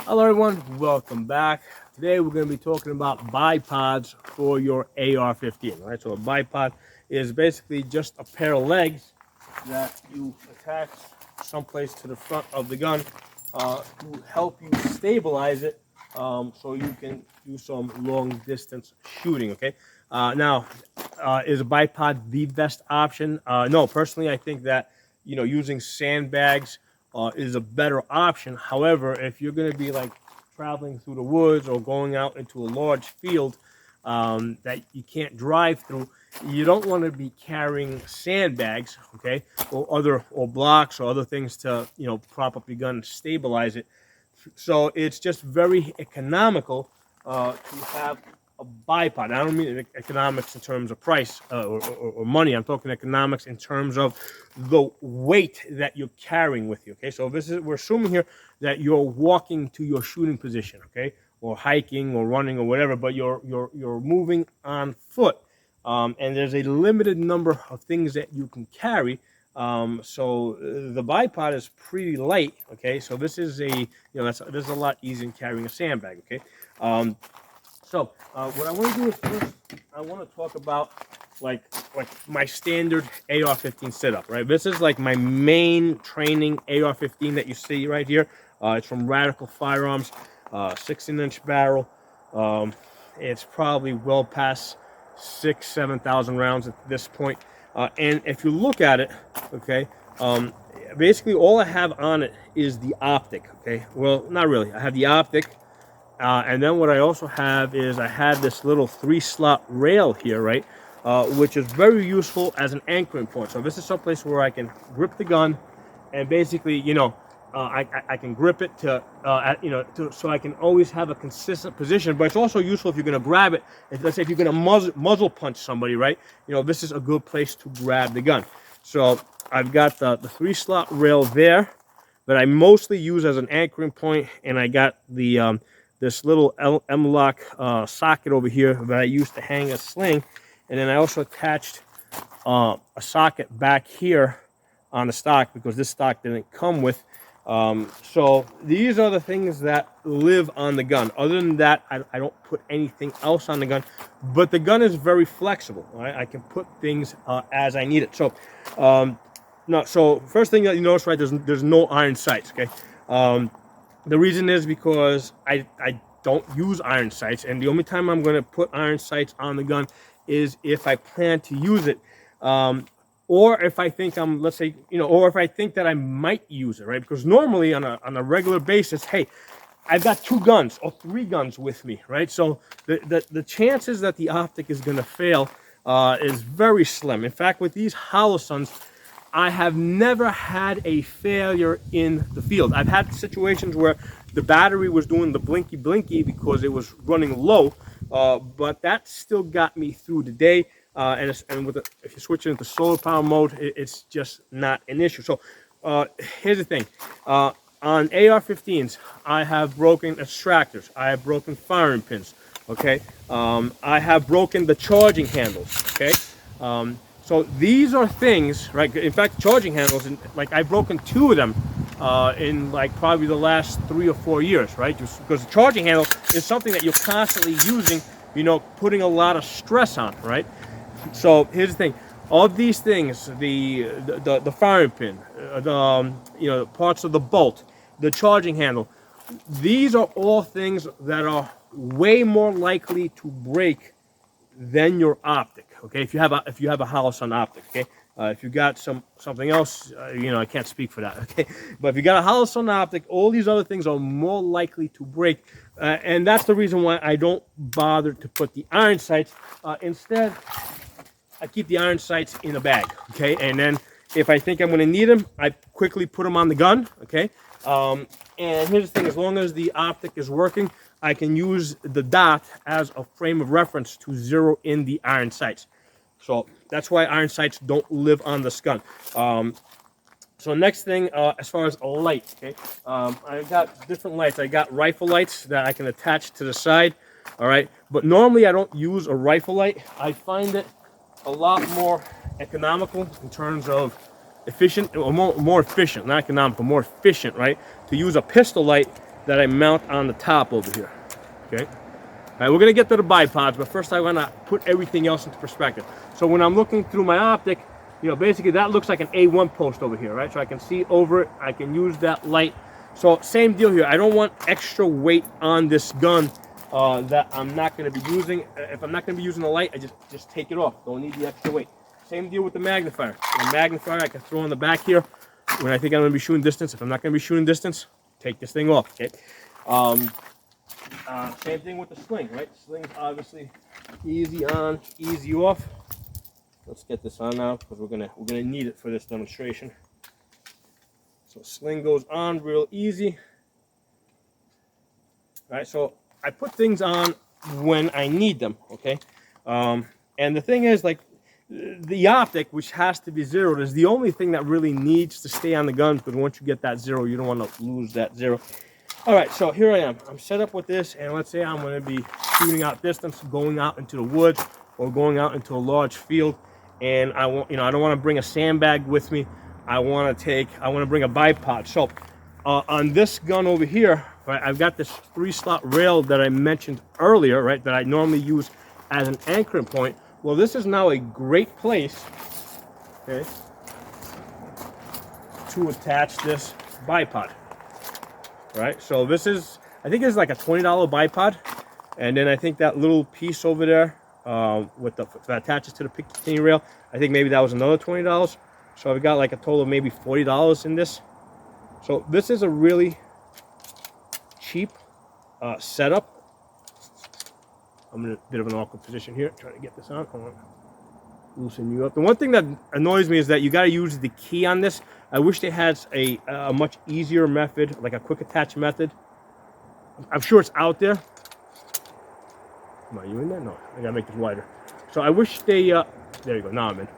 Hello everyone, welcome back. Today we're going to be talking about bipods for your AR-15. Right, so a bipod is basically just a pair of legs that you attach someplace to the front of the gun to help you stabilize it, so you can do some long distance shooting. Okay, is a bipod the best option? No, personally I think that using sandbags is a better option. However, if you're going to be like traveling through the woods or going out into a large field that you can't drive through, you don't want to be carrying sandbags, okay, or blocks or other things to prop up your gun and stabilize it. So it's just very economical to have a bipod. I don't mean economics in terms of price or money. I'm talking economics in terms of the weight that you're carrying with you. Okay, so we're assuming here that you're walking to your shooting position, okay, or hiking or running or whatever, but you're moving on foot, and there's a limited number of things that you can carry. So the bipod is pretty light. Okay, so this is this is a lot easier than carrying a sandbag. Okay. So what I want to do is first I want to talk about like my standard AR-15 setup, right? This is like my main training AR-15 that you see right here. It's from Radical Firearms, 16-inch barrel. It's probably well past 7,000 rounds at this point. And if you look at it, okay, basically all I have on it is the optic. Okay, well, not really. I have the optic. And then what I also have is I had this little 3-slot rail here, right, which is very useful as an anchoring point. So this is someplace where I can grip the gun, and basically, I can grip it so I can always have a consistent position. But it's also useful if you're going to grab it. Let's say if you're going to muzzle punch somebody, right? This is a good place to grab the gun. So I've got the 3-slot rail there that I mostly use as an anchoring point, and I got the this little M-lock socket over here that I used to hang a sling. And then I also attached a socket back here on the stock because this stock didn't come with. So these are the things that live on the gun. Other than that, I don't put anything else on the gun. But the gun is very flexible. Right? I can put things as I need it. So, so first thing that you notice, right, there's no iron sights, okay? The reason is because I don't use iron sights, and the only time I'm going to put iron sights on the gun is if I plan to use it, or if I think or if I think that I might use it, right? Because normally on a regular basis, hey, I've got 2 guns or 3 guns with me, right? So the chances that the optic is going to fail is very slim. In fact, with these Holosuns, I have never had a failure in the field. I've had situations where the battery was doing the blinky because it was running low, but that still got me through the day. And if you switch it into solar power mode, it's just not an issue. So here's the thing. On AR-15s, I have broken extractors. I have broken firing pins. Okay. I have broken the charging handles. Okay. So these are things, right? In fact, charging handles, like I've broken 2 of them in like probably the last 3 or 4 years, right? Just because the charging handle is something that you're constantly using, putting a lot of stress on, right? So here's the thing: all these things, the firing pin, parts of the bolt, the charging handle, these are all things that are way more likely to break than your optic. Okay, if you have a Holosun optic, okay. If you got something else, I can't speak for that. Okay, but if you got a Holosun optic, all these other things are more likely to break, and that's the reason why I don't bother to put the iron sights. Instead, I keep the iron sights in a bag. Okay, and then if I think I'm going to need them, I quickly put them on the gun. Okay, and here's the thing: as long as the optic is working, I can use the dot as a frame of reference to zero in the iron sights. So that's why iron sights don't live on this gun. So next thing, as far as a light, okay, I got different lights. I got rifle lights that I can attach to the side. All right, but normally I don't use a rifle light. I find it a lot more economical in terms of efficient, or more efficient, not economical, more efficient, right? To use a pistol light that I mount on the top over here. Okay. All right, we're gonna get to the bipods, but first I wanna put everything else into perspective. So when I'm looking through my optic, you know, basically that looks like an A1 post over here, right? So I can see over it, I can use that light. So same deal here. I don't want extra weight on this gun that I'm not gonna be using. If I'm not gonna be using the light, I just take it off. Don't need the extra weight. Same deal with the magnifier. The magnifier I can throw on the back here when I think I'm gonna be shooting distance. If I'm not gonna be shooting distance, take this thing off, okay? Same thing with the sling, right? Sling's obviously easy on, easy off. Let's get this on now because we're gonna need it for this demonstration. So sling goes on real easy. All right, so I put things on when I need them, okay? And the thing is, like, the optic, which has to be zeroed, is the only thing that really needs to stay on the gun, because once you get that zero, you don't want to lose that zero. All right, so here I am. I'm set up with this, and let's say I'm going to be shooting out distance, going out into the woods, or going out into a large field, and I want, I don't want to bring a sandbag with me. I want to bring a bipod. So on this gun over here, right, I've got this 3-slot rail that I mentioned earlier, right, that I normally use as an anchoring point. Well, this is now a great place, okay, to attach this bipod. Right, so this is, I think it's like a $20 bipod, and then I think that little piece over there that attaches to the Picatinny rail, I think maybe that was another $20. So I've got like a total of maybe $40 in this. So this is a really cheap setup. I'm in a bit of an awkward position here, trying to get this on. Hold on. Loosen you up. The one thing that annoys me is that you got to use the key on this. I wish they had a much easier method, like a quick attach method. I'm sure it's out there. Am I you in there? No, I gotta make this wider. So I wish they, there you go, now I'm in.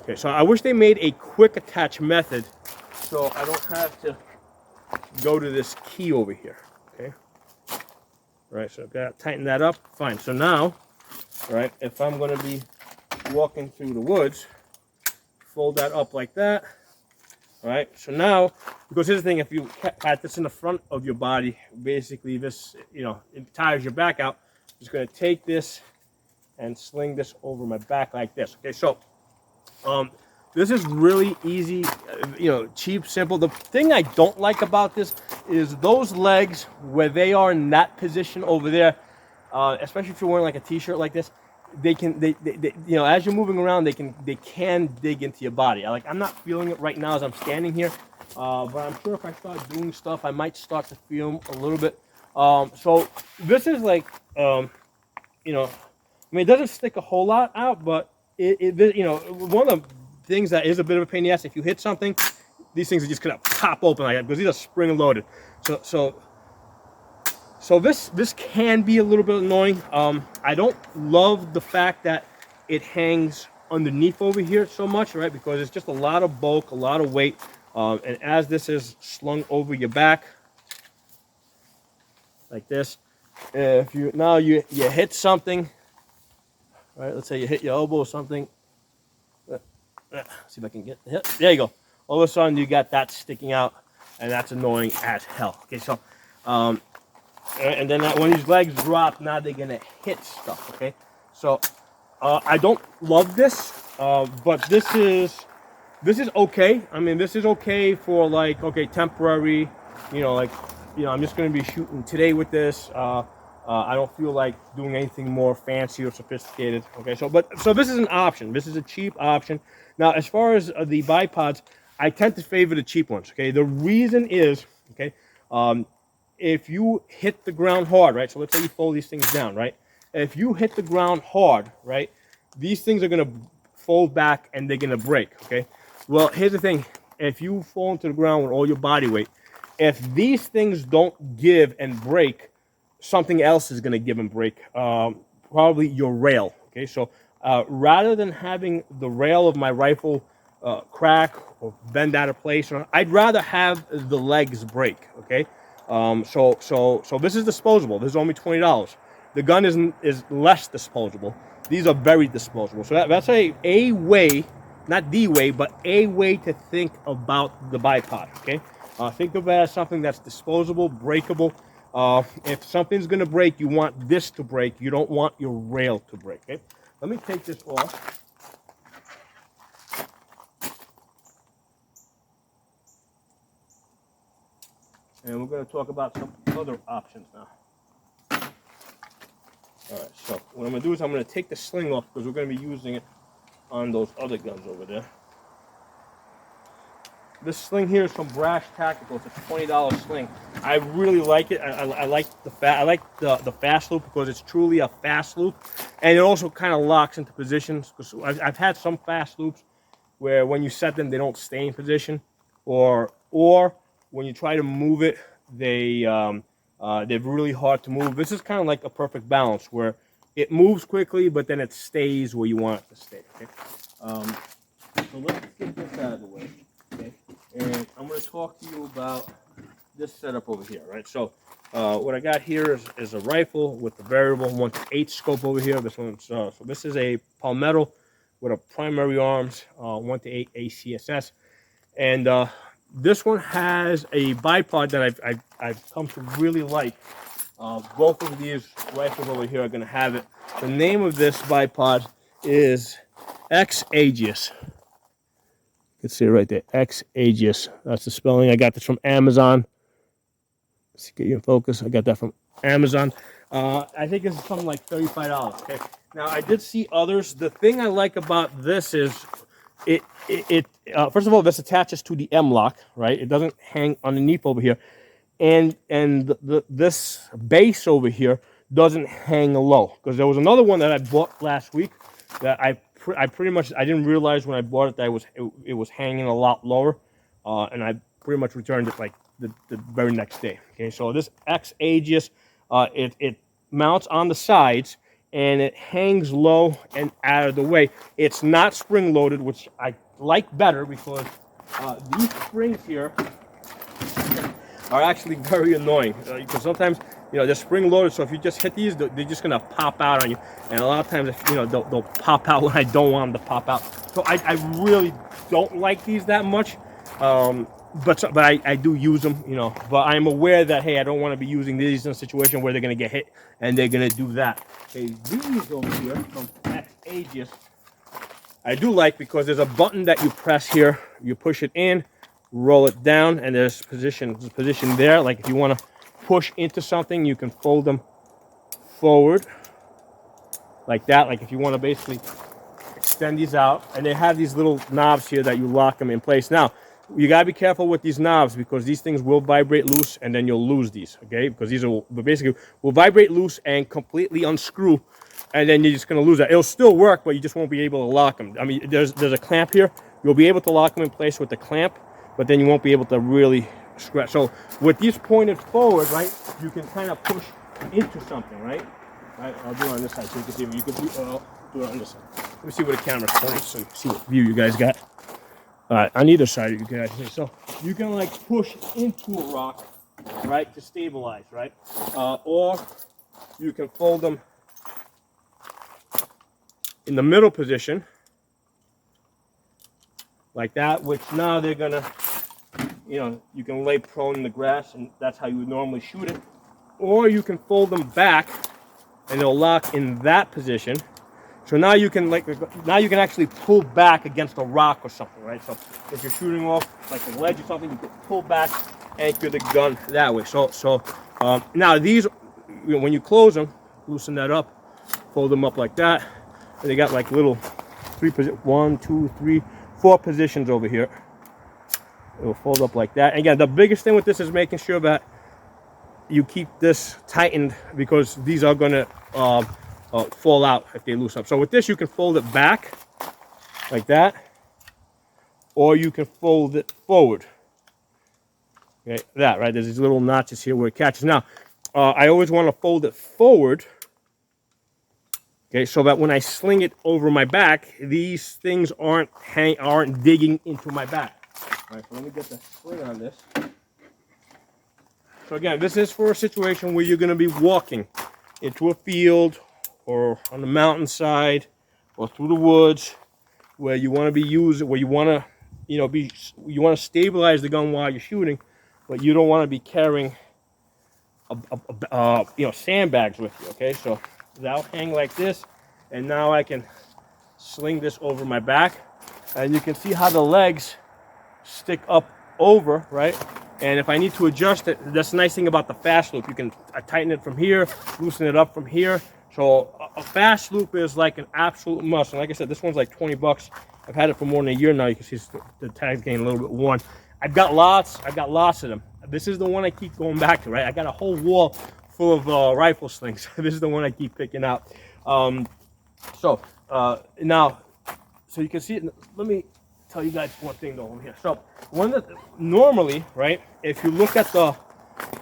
Okay, so I wish they made a quick attach method so I don't have to go to this key over here, okay? Right, so I've got to tighten that up. Fine, so now, right, if I'm gonna be walking through the woods, fold that up like that. All right, so now, because here's the thing, if you had this in the front of your body, basically this, it tires your back out. I'm just gonna take this and sling this over my back like this. Okay, so this is really easy, cheap, simple. The thing I don't like about this is those legs where they are in that position over there, especially if you're wearing like a t-shirt like this. They as you're moving around, they can dig into your body. I'm not feeling it right now as I'm standing here, but I'm sure if I start doing stuff, I might start to feel them a little bit. So this is like, I mean, it doesn't stick a whole lot out, but one of the things that is a bit of a pain in the ass, if you hit something, these things are just gonna pop open like that because these are spring loaded. So this can be a little bit annoying. I don't love the fact that it hangs underneath over here so much, right? Because it's just a lot of bulk, a lot of weight. And as this is slung over your back, like this, if you hit something, right? Let's say you hit your elbow or something. See if I can get the hit. There you go. All of a sudden you got that sticking out, and that's annoying as hell. Okay, so. And then when these legs drop, now they're gonna hit stuff. Okay, so I don't love this, but this is okay. I mean, this is okay for like, okay, temporary. I'm just gonna be shooting today with this. I don't feel like doing anything more fancy or sophisticated. Okay, so this is an option. This is a cheap option. Now, as far as the bipods, I tend to favor the cheap ones. Okay, the reason is, okay. If you hit the ground hard, right? So let's say you fold these things down, right? If you hit the ground hard, right? These things are gonna fold back and they're gonna break, okay? Well, here's the thing. If you fall into the ground with all your body weight, if these things don't give and break, something else is gonna give and break, probably your rail, okay? So rather than having the rail of my rifle crack or bend out of place, I'd rather have the legs break, okay? So this is disposable. This is only $20. The gun is less disposable. These are very disposable. So that's a way, not the way, but a way to think about the bipod. Okay. Think of it as something that's disposable, breakable. If something's going to break, you want this to break. You don't want your rail to break. Okay? Let me take this off. And we're going to talk about some other options now. All right, so what I'm going to do is I'm going to take the sling off because we're going to be using it on those other guns over there. This sling here is from Brash Tactical. It's a $20 sling. I really like it. I like the fast loop because it's truly a fast loop, and it also kind of locks into positions. Because I've had some fast loops where when you set them, they don't stay in position, or when you try to move it, they're really hard to move. This is kind of like a perfect balance where it moves quickly, but then it stays where you want it to stay. Okay? So let's get this out of the way. Okay? And I'm going to talk to you about this setup over here, right? So what I got here is a rifle with the variable 1:8 scope over here. This one's so this is a palmetto with a primary arms 1:8 ACSS, and this one has a bipod that I've come to really like. Both of these rifles over here are going to have it. The name of this bipod is x-agis. You can see it right there, x-agis. That's the spelling. I got this from Amazon. Let's get you in focus. I got that from Amazon. I think it's something like $35. Okay. Now I did see others. The thing I like about this is first of all, this attaches to the M-lock, right? It doesn't hang underneath over here, and this base over here doesn't hang low. Because there was another one that I bought last week that I pretty much didn't realize when I bought it that it was hanging a lot lower, and I pretty much returned it like the very next day. Okay, so this x-agis, it mounts on the sides and it hangs low and out of the way. It's not spring loaded, which I like better because these springs here are actually very annoying. Because sometimes, they're spring loaded, so if you just hit these, they're just gonna pop out on you. And a lot of times, they'll pop out when I don't want them to pop out. So I really don't like these that much. But I do use them, but I'm aware that, hey, I don't want to be using these in a situation where they're going to get hit and they're going to do that. Okay, these over here from x-agis, I do like because there's a button that you press here, you push it in, roll it down, and there's position there. Like if you want to push into something, you can fold them forward like that. Like if you want to basically extend these out, and they have these little knobs here that you lock them in place. Now, you gotta be careful with these knobs because these things will vibrate loose and then you'll lose these, okay? Because these will vibrate loose and completely unscrew, and then you're just gonna lose that. It'll still work, but you just won't be able to lock them. I mean, there's a clamp here. You'll be able to lock them in place with the clamp, but then you won't be able to really scratch. So with these pointed forward, right, you can kind of push into something, right? I'll do it on this side so you can see. You can do it on this side. Let me see where the camera's pointing so you can see what view you guys got. All right, on either side you guys see. So you can like push into a rock, right, to stabilize, right? Or you can fold them in the middle position, like that, which now they're gonna, you can lay prone in the grass, and that's how you would normally shoot it. Or you can fold them back, and they'll lock in that position. So now you can actually pull back against a rock or something, right? So if you're shooting off like a ledge or something, you can pull back, anchor the gun that way. So now these, when you close them, loosen that up, fold them up like that, and they got like little 1, 2, 3, 4 positions over here. It will fold up like that. And again, the biggest thing with this is making sure that you keep this tightened because these are gonna fall out if they loosen up. So with this, you can fold it back like that, or you can fold it forward. Okay, that, right? There's these little notches here where it catches. Now, I always want to fold it forward, okay, so that when I sling it over my back, these things aren't digging into my back. All right, so let me get the sling on this. So again, this is for a situation where you're going to be walking into a field or on the mountainside or through the woods, where you want to be using, where you want to, you want to stabilize the gun while you're shooting. but you don't want to be carrying sandbags with you. Okay, so that'll hang like this, and now I can sling this over my back, and you can see how the legs stick up over, right? And if I need to adjust it, that's the nice thing about the fast loop. You can tighten it from here, loosen it up from here. So a fast loop is like an absolute must. And like I said, this one's like 20 bucks. I've had it for more than a year now. You can see the tag's getting a little bit worn. I've got lots of them. This is the one I keep going back to, right? I got a whole wall full of rifle slings. This is the one I keep picking out. So you can see it. Let me tell you guys one thing though over here. So normally, right, if you look at the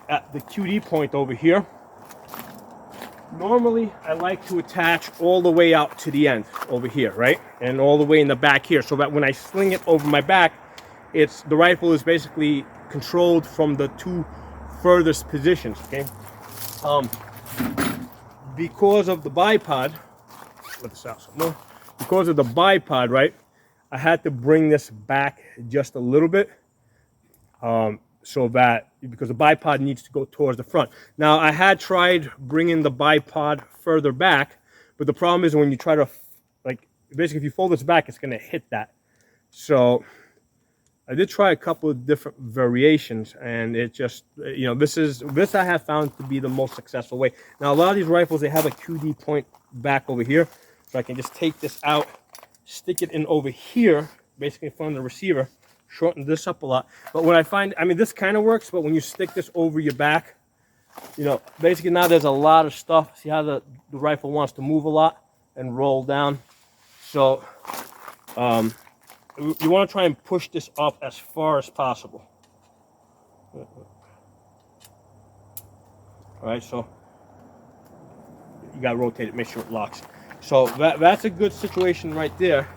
QD point over here, normally I like to attach all the way out to the end over here, right, and all the way in the back here, so that when I sling it over my back, the rifle is basically controlled from the two furthest positions. Okay, because of the bipod, let this out some more. Because of the bipod, right, I had to bring this back just a little bit, so that, because the bipod needs to go towards the front. Now, I had tried bringing the bipod further back, but the problem is when you try to, like, basically if you fold this back, it's going to hit that. So I did try a couple of different variations, and it just, this I have found to be the most successful way. Now, a lot of these rifles, they have a QD point back over here, so I can just take this out, stick it in over here, basically in front of the receiver, shorten this up a lot. But what I find, this kind of works, but when you stick this over your back, basically now there's a lot of stuff. See how the rifle wants to move a lot and roll down. So you want to try and push this up as far as possible. All right, so you got to rotate it, make sure it locks. So that's a good situation right there,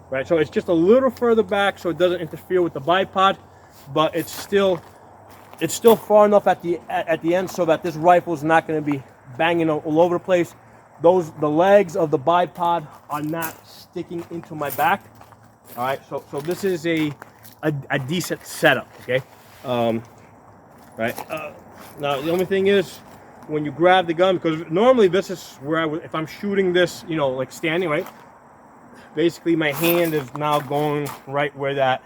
right? So it's just a little further back so it doesn't interfere with the bipod, but it's still far enough at the end so that this rifle is not going to be banging all over the place. The legs of the bipod are not sticking into my back. All right, so this is a decent setup, okay? Right. Now the only thing is, when you grab the gun, because normally this is where if I'm shooting this, like standing, right, basically my hand is now going right where that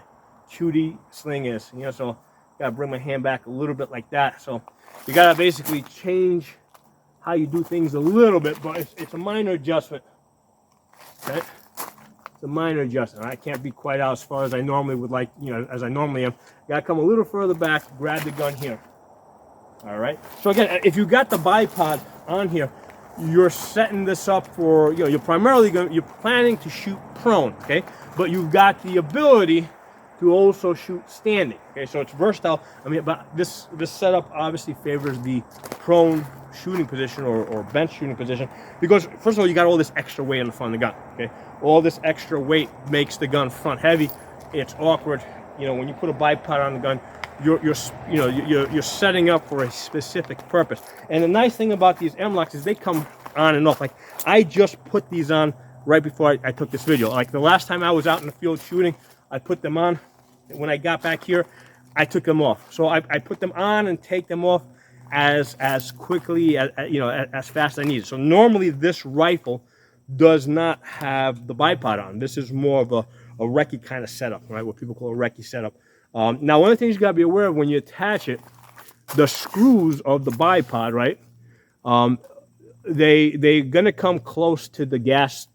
QD sling is, so gotta bring my hand back a little bit like that. So you gotta basically change how you do things a little bit, but it's a minor adjustment. Okay, it's a minor adjustment. I can't be quite out as far as I normally would like, as I normally am. Gotta come a little further back, grab the gun here. All right, so again, if you got the bipod on here, you're setting this up for, you're planning to shoot prone, okay? But you've got the ability to also shoot standing, okay? So it's versatile. But this setup obviously favors the prone shooting position or bench shooting position, because first of all, you got all this extra weight on the front of the gun, okay? All this extra weight makes the gun front heavy. It's awkward, when you put a bipod on the gun, you're setting up for a specific purpose. And the nice thing about these M-locks is they come on and off. Like, I just put these on right before I took this video. Like the last time I was out in the field shooting, I put them on. When I got back here, I took them off. So I put them on and take them off as quickly as fast as I need. So normally this rifle does not have the bipod on. This is more of a recce kind of setup, right? What people call a recce setup. Now, one of the things you got to be aware of when you attach it, the screws of the bipod, right? They're gonna come close to the gas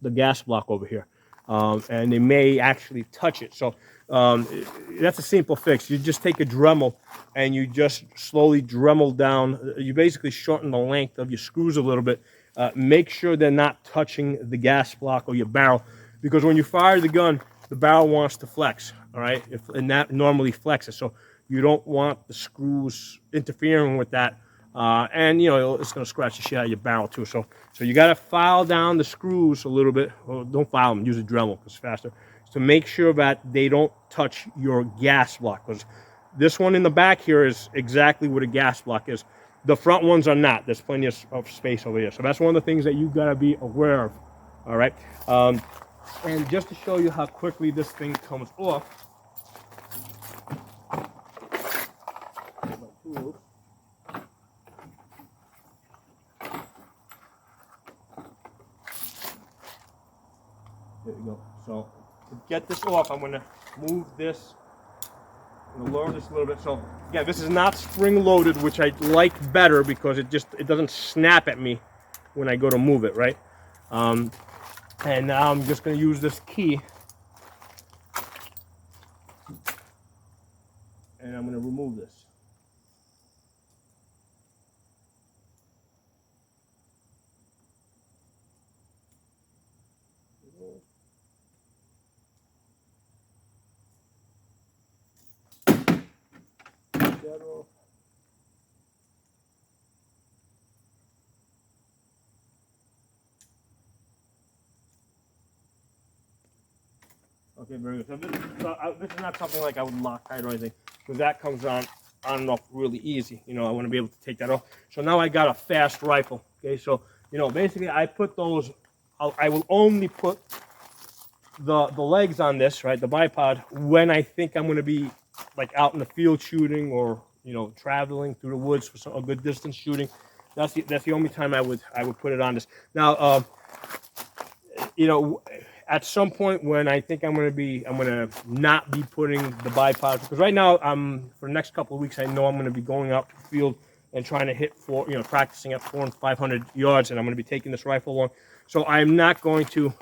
block over here, and they may actually touch it. So that's a simple fix. You just take a Dremel and you just slowly Dremel down. You basically shorten the length of your screws a little bit. Make sure they're not touching the gas block or your barrel, because when you fire the gun, the barrel wants to flex, all right? And that normally flexes, so you don't want the screws interfering with that. And it's going to scratch the shit out of your barrel too. So you got to file down the screws a little bit. Well, don't file them, use a Dremel because it's faster. To make sure that they don't touch your gas block, because this one in the back here is exactly where the gas block is. The front ones are not. There's plenty of space over here. So that's one of the things that you got to be aware of, all right? And just to show you how quickly this thing comes off, tools. There we go. So to get this off, I'm going to move this. I'm going to lower this a little bit. So yeah, this is not spring loaded, which I like better because it doesn't snap at me when I go to move it, right? And now I'm just going to use this key, and I'm going to remove this. Okay, very good. So this is not something like I would Loctite or anything, because that comes on and off really easy. You know, I want to be able to take that off. So now I got a fast rifle. Okay, so you know, basically I put those. I will only put the legs on this, right, the bipod, when I think I'm going to be like out in the field shooting, or you know, traveling through the woods for a good distance shooting. That's the only time I would put it on this. Now, you know, at some point when I think I'm going to not be putting the bipod, because right now for the next couple of weeks I know I'm going to be going out to the field and trying to hit practicing at 400 and 500 yards, and I'm going to be taking this rifle along. So I'm not going to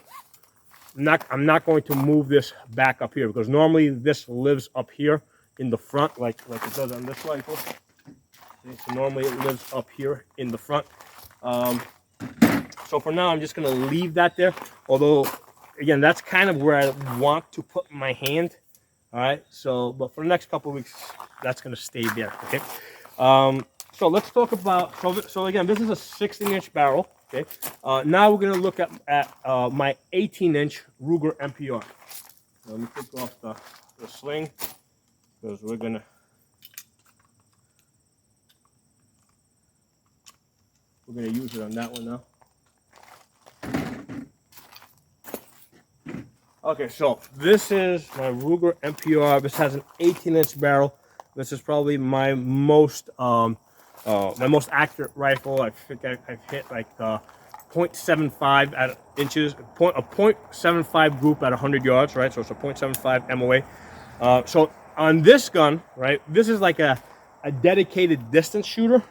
move this back up here, because normally this lives up here in the front, like it does on this rifle. So normally it lives up here in the front. So for now, I'm just going to leave that there. Although, again, that's kind of where I want to put my hand. All right. So, but for the next couple of weeks, that's going to stay there. Okay. So let's talk about. So again, this is a 16-inch barrel. Okay. Now we're going to look at my 18-inch Ruger MPR. So let me take off the sling, because we're gonna use it on that one now. Okay, so this is my Ruger MPR. This has an 18-inch barrel. This is probably my most accurate rifle. I think I've hit like 0.75 at inches, a 0.75 group at 100 yards, right? So it's a 0.75 MOA. So on this gun, right, this is like a dedicated distance shooter.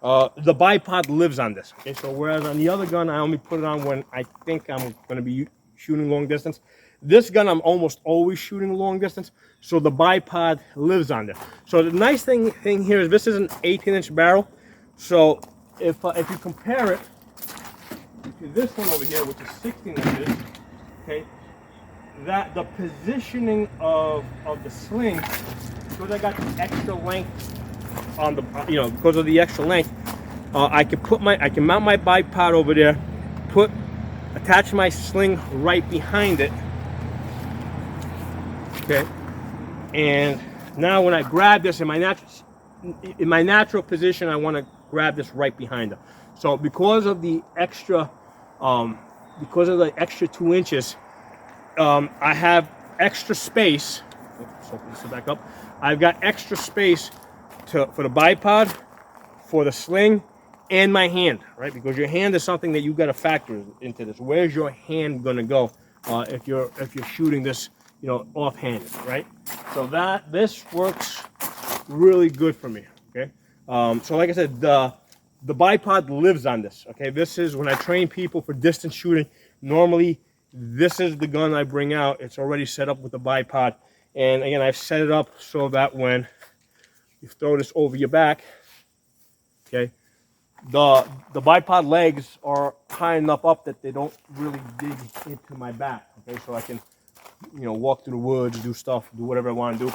The bipod lives on this. Okay, so whereas on the other gun, I only put it on when I think I'm going to be shooting long distance. This gun, I'm almost always shooting long distance, so the bipod lives on there. So the nice thing here is this is an 18-inch barrel. So if you compare it to this one over here, which is 16 inches, okay, that the positioning of the sling, because I got the extra length on the, because of the extra length, I can mount my bipod over there, attach my sling right behind it. Okay, and now when I grab this in my natural position, I want to grab this right behind it. So because of the extra 2 inches, I have extra space. Oops, open this back up. I've got extra space for the bipod, for the sling, and my hand, right? Because your hand is something that you've got to factor into this. Where's your hand going to go if you're shooting this, offhanded, right? So this works really good for me. Okay. So like I said, the bipod lives on this. Okay. This is when I train people for distance shooting. Normally, this is the gun I bring out. It's already set up with the bipod, and again, I've set it up so that when you throw this over your back, okay, the bipod legs are high enough up that they don't really dig into my back. Okay, so I can, walk through the woods, do stuff, do whatever I want to do,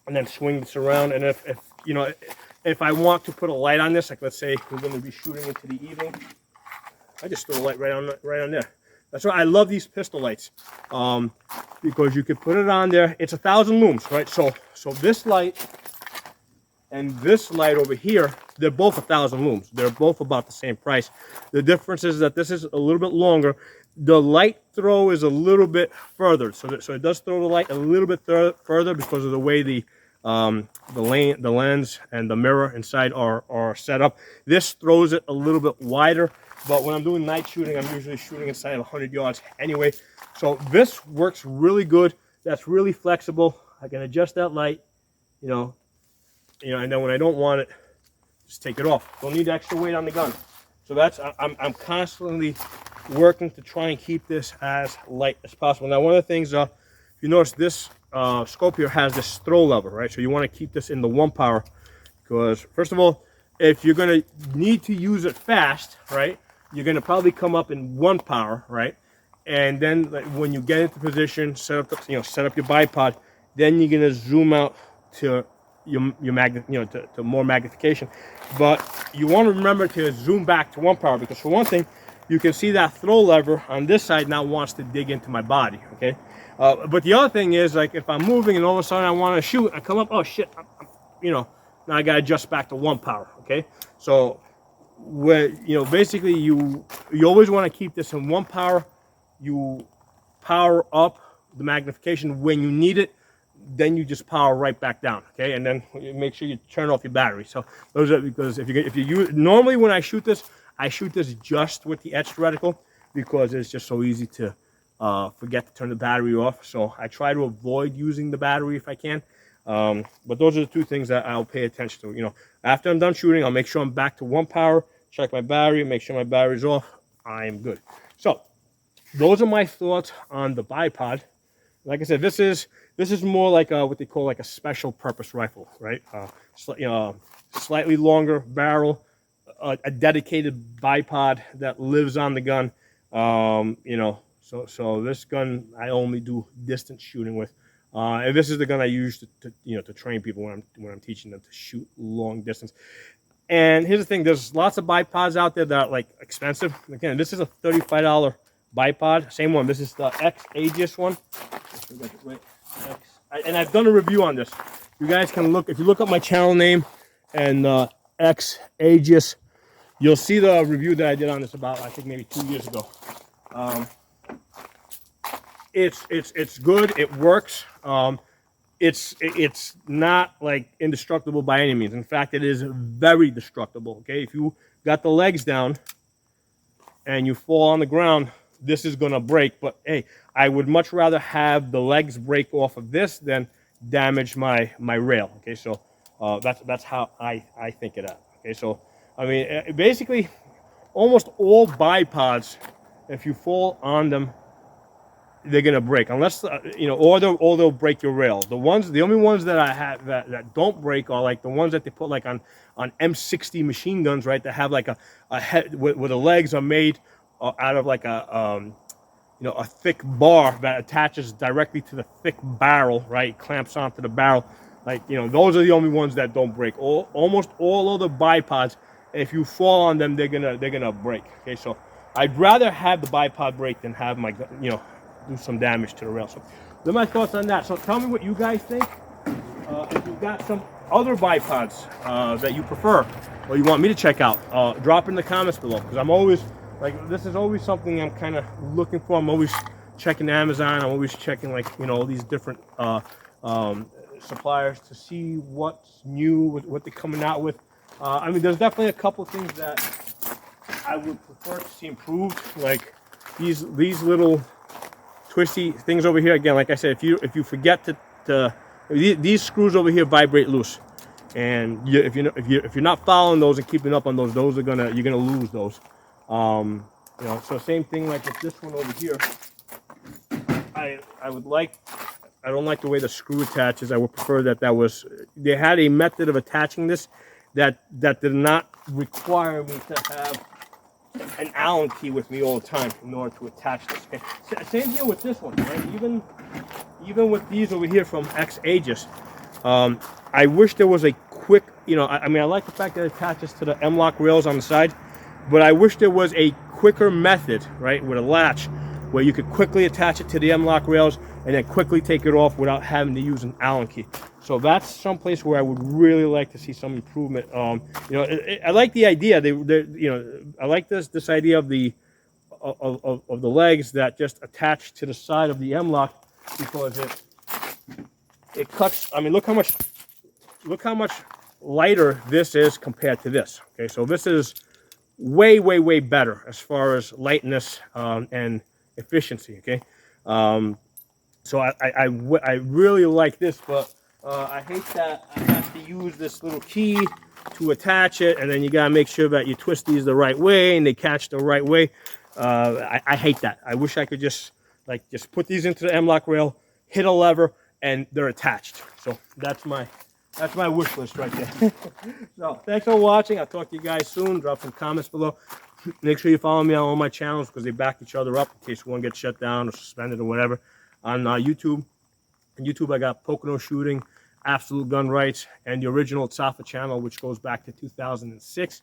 and then swing this around. And if I want to put a light on this, like let's say we're going to be shooting into the evening, I just throw a light right on there. That's why I love these pistol lights, because you can put it on there. It's 1,000 lumens, right? So this light and this light over here, they're both 1,000 lumens. They're both about the same price. The difference is that this is a little bit longer. The light throw is a little bit further, so it does throw the light a little bit further because of the way the the lens and the mirror inside are set up. This throws it a little bit wider, but when I'm doing night shooting, I'm usually shooting inside 100 yards anyway. So this works really good. That's really flexible. I can adjust that light, you know, and then when I don't want it, just take it off. Don't need extra weight on the gun. So that's, I'm constantly working to try and keep this as light as possible. Now, one of the things, if you notice, this scope here has this throw lever, right? So you want to keep this in the 1 power, because first of all, if you're going to need to use it fast, right, you're going to probably come up in 1 power, right? And then when you get into position, set up your bipod, then you're going to zoom out to your magnet, to more magnification. But you want to remember to zoom back to 1 power, because for one thing, you can see that throw lever on this side now wants to dig into my body, okay? But the other thing is, like, if I'm moving and all of a sudden I want to shoot, I come up, oh shit, now I got to adjust back to 1 power, okay? So, basically you always want to keep this in 1 power. You power up the magnification when you need it, then you just power right back down, okay? And then make sure you turn off your battery. So those are, because if you use, normally when I shoot this just with the edge reticle, because it's just so easy to forget to turn the battery off. So I try to avoid using the battery if I can. But those are the 2 things that I'll pay attention to. After I'm done shooting, I'll make sure I'm back to 1 power, check my battery, make sure my battery's off. I am good. So those are my thoughts on the bipod. Like I said, this is more like what they call like a special purpose rifle, right? Slightly longer barrel, a dedicated bipod that lives on the gun. So this gun I only do distance shooting with, and this is the gun I use to train people when I'm teaching them to shoot long distance. And here's the thing: there's lots of bipods out there that are like expensive. Again, this is a $35 bipod. Same one. This is the x-agis one. And I've done a review on this. You guys can look, if you look up my channel name and x-agis, you'll see the review that I did on this about, I think, maybe 2 years ago. It's good. It works. It's not like indestructible by any means. In fact, it is very destructible. Okay, if you got the legs down and you fall on the ground, this is gonna break. But hey, I would much rather have the legs break off of this than damage my rail. Okay, so that's how I think of that. Okay, so I mean, basically, almost all bipods, if you fall on them, they're gonna break, unless or they'll break your rail. The only ones that I have that don't break are like the ones that they put like on M60 machine guns, right? That have like a head where the legs are made out of like a thick bar that attaches directly to the thick barrel, right? Clamps onto the barrel. Like, those are the only ones that don't break. Almost all other bipods, if you fall on them, they're gonna break. Okay, so I'd rather have the bipod break than have my do some damage to the rail. So those are my thoughts on that. So tell me what you guys think. If you've got some other bipods that you prefer or you want me to check out, drop in the comments below, because I'm always this is always something I'm kind of looking for. I'm always checking Amazon. I'm always checking all these different suppliers to see what's new, what they're coming out with. I mean, there's definitely a couple of things that I would prefer to see improved, like these little twisty things over here. Again, like I said, if you forget to these screws over here vibrate loose, and if you're not following those and keeping up on those, you're gonna lose those. So same thing like with this one over here. I don't like the way the screw attaches. I would prefer they had a method of attaching this that did not require me to have an Allen key with me all the time in order to attach this. Okay? Same deal with this one, right? Even with these over here from x-agis, I wish there was a quick, I mean, I like the fact that it attaches to the M-lock rails on the side, but I wish there was a quicker method, right, with a latch, where you could quickly attach it to the M-lock rails and then quickly take it off without having to use an Allen key. So that's someplace where I would really like to see some improvement. I like the idea. I like this idea of the legs that just attach to the side of the M-lock, because it cuts. I mean, look how much look how much lighter this is compared to this. Okay, so this is way, way, way better as far as lightness and efficiency. Okay, so I really like this, but I hate that I have to use this little key to attach it, and then you gotta make sure that you twist these the right way and they catch the right way. I hate that. I wish I could just put these into the M-LOK rail, hit a lever, and they're attached. So that's my wish list right there. So thanks for watching. I'll talk to you guys soon. Drop some comments below. Make sure you follow me on all my channels because they back each other up in case one gets shut down or suspended or whatever. On YouTube. On YouTube, I got Pocono Shooting, Absolute Gun Rights, and the original Safa channel, which goes back to 2006.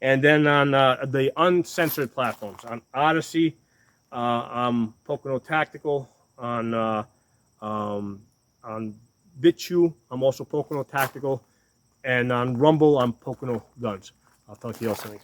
And then on the uncensored platforms, on Odyssey, I'm Pocono Tactical. On BitChute, I'm also Pocono Tactical. And on Rumble, I'm Pocono Guns. I'll talk to you all soon.